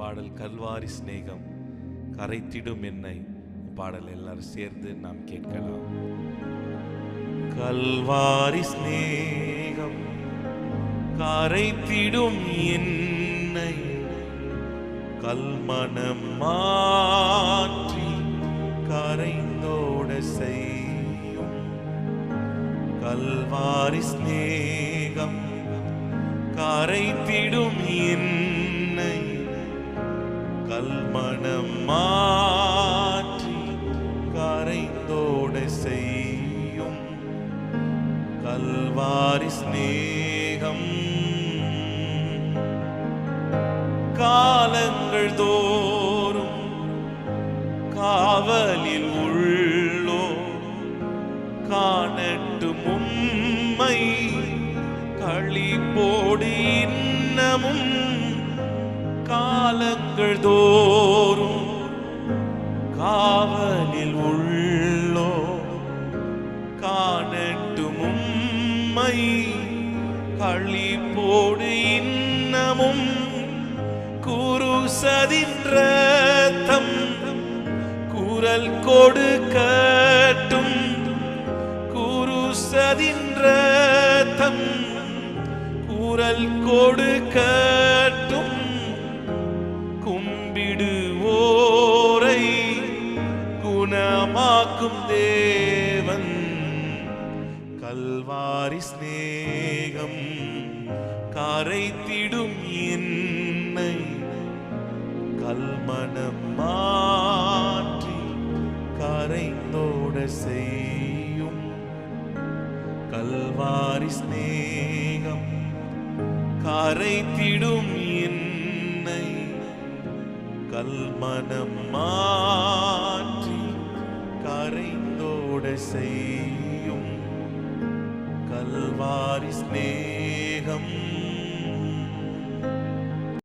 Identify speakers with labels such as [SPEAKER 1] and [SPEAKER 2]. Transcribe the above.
[SPEAKER 1] பாடல் கல்வாரி சிநேகம் கரைத்திடும் என்னை. பாடல் எல்லாரும் சேர்ந்து நாம் கேட்கலாம். கல்வாரி சிநேகம் கரைத்திடும் என்னை, கல்மனம் மாற்றி கரைந்தோட செய்யும். கல்வாரி சிநேகம் கரைத்திடும் என்னை, கல்மனம் மாற்றி கரைந்தோட செய்யும். கல்வாரி சிநேகம் காலங்கள் தோறும் காவலில் உள்ளோ காணட்டும் உம்மை, களிப்போடு இன்னமும். காலங்கள் தோறும் காவலில் உள்ளோ காணட்டும் உம்மை, களிப்போடு இன்னமும். குருசதின் ரத்தம் குரல் கொடுக்கட்டும், குருசதின் ரத்தம் குரல் கொடுக்கட்டும். கும்பிடுவோரை குணமாக்கும் தேவன். கல்வாரி சிநேகம் கரைத்திடும் என்னை, கல்மனம் மாற்றி கரைந்தோட செய்யும். கல்வாரி சிநேகம் கரைத்திடும் என்னை, கல்மனம் மாற்றி கரைந்தோட செய்யும். கல்வாரி சிநேகம்